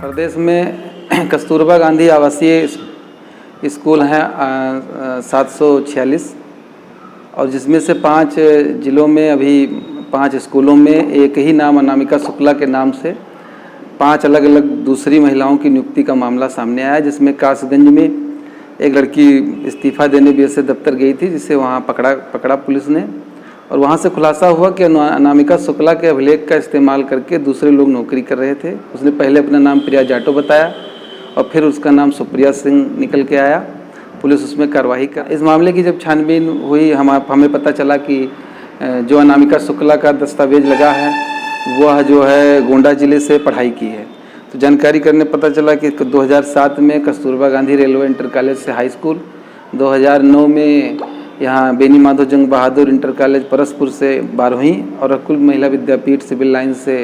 प्रदेश में कस्तूरबा गांधी आवासीय स्कूल हैं 746 और जिसमें से 5 जिलों में अभी 5 स्कूलों में एक ही नाम अनामिका शुक्ला के नाम से 5 अलग अलग दूसरी महिलाओं की नियुक्ति का मामला सामने आया, जिसमें कासगंज में एक लड़की इस्तीफ़ा देने बीएसए दफ्तर गई थी, जिसे वहां पकड़ा पुलिस ने और वहां से खुलासा हुआ कि अनामिका शुक्ला के अभिलेख का इस्तेमाल करके दूसरे लोग नौकरी कर रहे थे। उसने पहले अपना नाम प्रिया जाटो बताया और फिर उसका नाम सुप्रिया सिंह निकल के आया। पुलिस उसमें कार्रवाई कर इस मामले की जब छानबीन हुई हमें पता चला कि जो अनामिका शुक्ला का दस्तावेज लगा है वह जो है गोंडा जिले से पढ़ाई की है। तो जानकारी करने पता चला कि 2007 में Kasturba Gandhi railway inter college से हाई स्कूल, 2009 में यहाँ बेनी माधव जंग बहादुर इंटर कॉलेज परसपुर से 12वीं और अकुल महिला विद्यापीठ सिविल लाइन से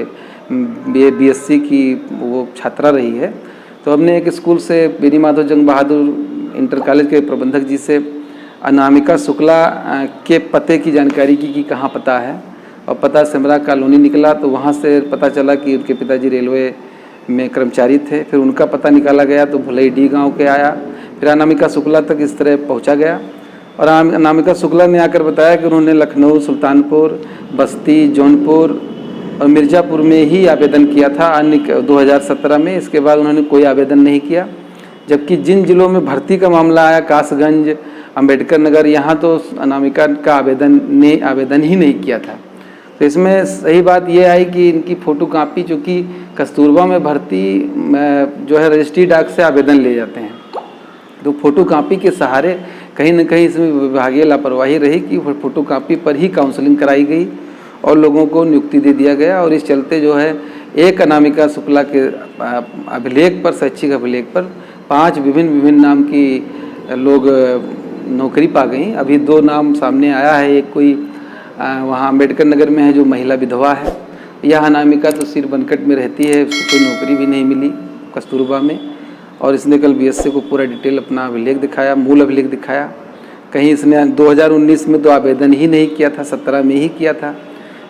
बीएससी की वो छात्रा रही है। तो हमने एक स्कूल से बेनी माधव जंग बहादुर इंटर कॉलेज के प्रबंधक जी से अनामिका शुक्ला के पते की जानकारी की कि कहाँ पता है, और पता सिमरा कॉलोनी निकला। तो वहाँ से पता चला कि उनके पिताजी रेलवे में कर्मचारी थे। फिर उनका पता निकाला गया तो भुलई डी गाँव के आया, फिर अनामिका शुक्ला तक इस तरह पहुँचा गया। और अनामिका शुक्ला ने आकर बताया कि उन्होंने लखनऊ, सुल्तानपुर, बस्ती, जौनपुर और मिर्ज़ापुर में ही आवेदन किया था अन्य 2017 में। इसके बाद उन्होंने कोई आवेदन नहीं किया, जबकि जिन जिलों में भर्ती का मामला आया कासगंज, अंबेडकर नगर, यहाँ तो अनामिका का आवेदन ही नहीं किया था। तो इसमें सही बात यह आई कि इनकी फ़ोटोकॉपी, चूँकि कस्तूरबा में भर्ती जो है रजिस्ट्री डाक से आवेदन ले जाते हैं, तो फ़ोटोकॉपी के सहारे कहीं न कहीं इसमें विभागीय लापरवाही रही कि फ़ोटोकॉपी पर ही काउंसलिंग कराई गई और लोगों को नियुक्ति दे दिया गया। और इस चलते जो है एक अनामिका शुक्ला के अभिलेख पर, शैक्षिक अभिलेख पर 5 विभिन्न नाम की लोग नौकरी पा गई। अभी 2 नाम सामने आया है, एक कोई वहाँ अम्बेडकर नगर में है जो महिला विधवा है। यह अनामिका तो सिर बनकट में रहती है, उसको कोई नौकरी भी नहीं मिली कस्तूरबा में। और इसने कल बीएससी को पूरा डिटेल अपना अभिलेख दिखाया, मूल अभिलेख दिखाया। कहीं इसने 2019 में तो आवेदन ही नहीं किया था, 17 में ही किया था।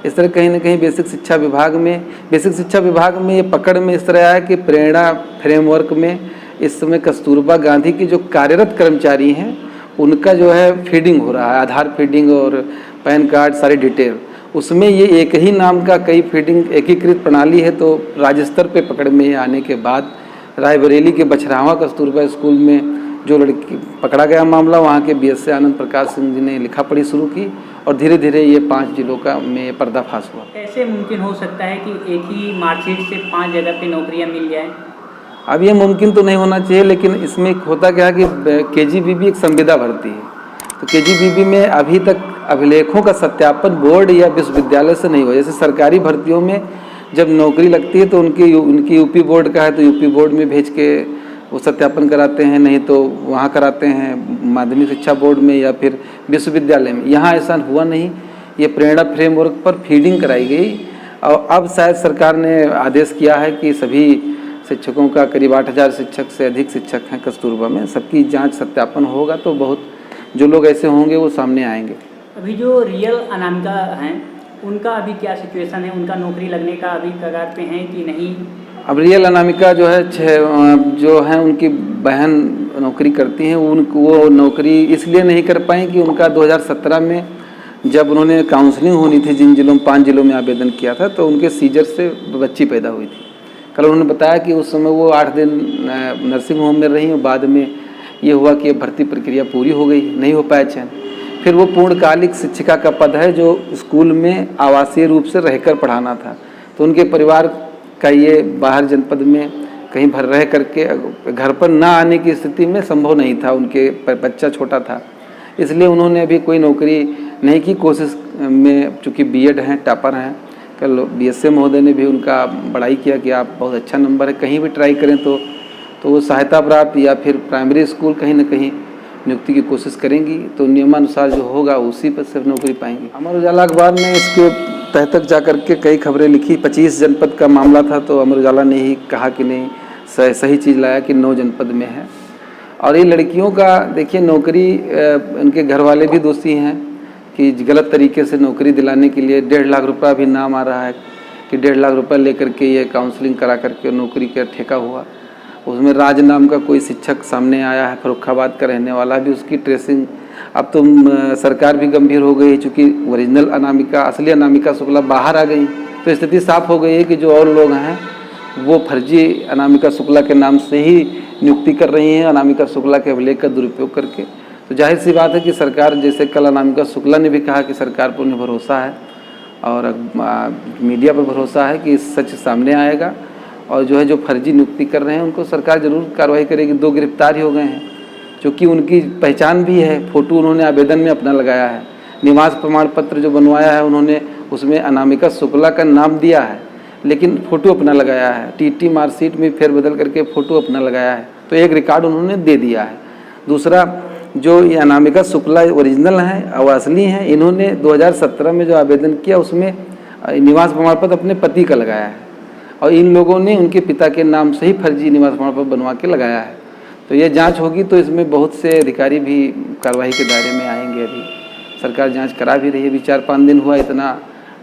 इस तरह कहीं ना कहीं बेसिक शिक्षा विभाग में ये पकड़ में इस तरह आया कि प्रेरणा फ्रेमवर्क में इस समय कस्तूरबा गांधी के जो कार्यरत कर्मचारी हैं उनका जो है फीडिंग हो रहा है, आधार फीडिंग और पैन कार्ड सारी डिटेल, उसमें ये एक ही नाम का कई फीडिंग एकीकृत प्रणाली है। तो राज्य स्तर पर पकड़ में आने के बाद रायबरेली के बछरावा कस्तूरबा स्कूल में जो लड़की पकड़ा गया मामला, वहाँ के बीएसए आनंद प्रकाश सिंह जी ने लिखा पढ़ी शुरू की और धीरे धीरे ये 5 जिलों का में पर्दाफाश हुआ। कैसे मुमकिन हो सकता है कि एक ही मार्कशीट से 5 जगह पे नौकरियाँ मिल जाएँ? अब ये मुमकिन तो नहीं होना चाहिए, लेकिन इसमें होता क्या है कि केजीबीबी एक संविदा भर्ती है। तो केजीबीबी में अभी तक अभिलेखों का सत्यापन बोर्ड या विश्वविद्यालय से नहीं हुआ। जैसे सरकारी भर्तियों में जब नौकरी लगती है तो उनकी यूपी बोर्ड का है तो यूपी बोर्ड में भेज के वो सत्यापन कराते हैं, नहीं तो वहाँ कराते हैं माध्यमिक शिक्षा बोर्ड में या फिर विश्वविद्यालय में। यहाँ ऐसा हुआ नहीं, ये प्रेरणा फ्रेमवर्क पर फीडिंग कराई गई। और अब शायद सरकार ने आदेश किया है कि सभी शिक्षकों का, करीब 8000 शिक्षक से अधिक शिक्षक हैं कस्तूरबा में, सबकी जाँच सत्यापन होगा तो बहुत जो लोग ऐसे होंगे वो सामने आएंगे। अभी जो रियल अनामिका हैं उनका अभी क्या सिचुएशन है? उनका नौकरी लगने का अभी कगार पे हैं कि नहीं? अब रियल अनामिका जो है जो हैं उनकी बहन नौकरी करती हैं, वो नौकरी इसलिए नहीं कर पाई कि उनका 2017 में जब उन्होंने काउंसलिंग होनी थी, जिन जिलों 5 जिलों में आवेदन किया था, तो उनके सीजर से बच्ची पैदा हुई थी। कल उन्होंने बताया कि उस समय वो 8 दिन नर्सिंग होम में रही और बाद में ये हुआ कि भर्ती प्रक्रिया पूरी हो गई, नहीं हो पाया चयन। फिर वो पूर्णकालिक शिक्षिका का पद है जो स्कूल में आवासीय रूप से रहकर पढ़ाना था। तो उनके परिवार का ये बाहर जनपद में कहीं भर रह करके घर पर ना आने की स्थिति में संभव नहीं था, उनके बच्चा छोटा था, इसलिए उन्होंने अभी कोई नौकरी नहीं की। कोशिश में चूँकि बीएड हैं, टॉपर हैं, कल बीएसए महोदय ने भी उनका बड़ाई किया कि आप बहुत अच्छा नंबर है, कहीं भी ट्राई करें तो वो सहायता प्राप्त या फिर प्राइमरी स्कूल कहीं ना कहीं नियुक्ति की कोशिश करेंगी, तो नियमानुसार जो होगा उसी पर सिर्फ नौकरी पाएंगी। अमर उजाला अखबार ने इसके तह तक जा करके कई खबरें लिखी। 25 जनपद का मामला था तो अमर उजाला ने ही कहा कि नहीं, सही चीज़ लाया कि 9 जनपद में है। और ये लड़कियों का देखिए नौकरी, उनके घर वाले भी दोषी हैं कि गलत तरीके से नौकरी दिलाने के लिए 1.5 लाख रुपया भी नाम आ रहा है। कि 1.5 लाख रुपए लेकर के ये काउंसलिंग करा करके नौकरी का ठेका हुआ। उसमें राज नाम का कोई शिक्षक सामने आया है, फर्रुखाबाद का रहने वाला, भी उसकी ट्रेसिंग अब तो सरकार भी गंभीर हो गई है, चूँकि ओरिजिनल अनामिका, असली अनामिका शुक्ला बाहर आ गई, तो स्थिति साफ हो गई है कि जो और लोग हैं वो फर्जी अनामिका शुक्ला के नाम से ही नियुक्ति कर रही हैं, अनामिका शुक्ला के अभिलेख का दुरुपयोग करके। तो जाहिर सी बात है कि सरकार, जैसे कल अनामिका शुक्ला ने भी कहा कि सरकार पर उन्हें भरोसा है और मीडिया पर भरोसा है कि सच सामने आएगा और जो है जो फर्जी नियुक्ति कर रहे हैं उनको सरकार जरूर कार्रवाई करेगी। 2 गिरफ्तार ही हो गए हैं, क्योंकि उनकी पहचान भी है, फ़ोटो उन्होंने आवेदन में अपना लगाया है, निवास प्रमाण पत्र जो बनवाया है उन्होंने उसमें अनामिका शुक्ला का नाम दिया है, लेकिन फ़ोटो अपना लगाया है, टीटी मार्कशीट में फेरबदल करके फ़ोटो अपना लगाया है, तो एक रिकॉर्ड उन्होंने दे दिया है। दूसरा, जो ये अनामिका शुक्ला ओरिजिनल हैं और असली हैं, इन्होंने 2017 में जो आवेदन किया उसमें निवास प्रमाण पत्र अपने पति का लगाया है और इन लोगों ने उनके पिता के नाम से ही फर्जी निवास प्रमाण पत्र बनवा के लगाया है। तो ये जांच होगी तो इसमें बहुत से अधिकारी भी कार्रवाई के दायरे में आएंगे। अभी सरकार जांच करा भी रही है, अभी 4-5 दिन हुआ, इतना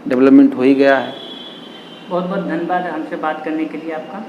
डेवलपमेंट हो ही गया है। बहुत बहुत धन्यवाद हमसे बात करने के लिए आपका।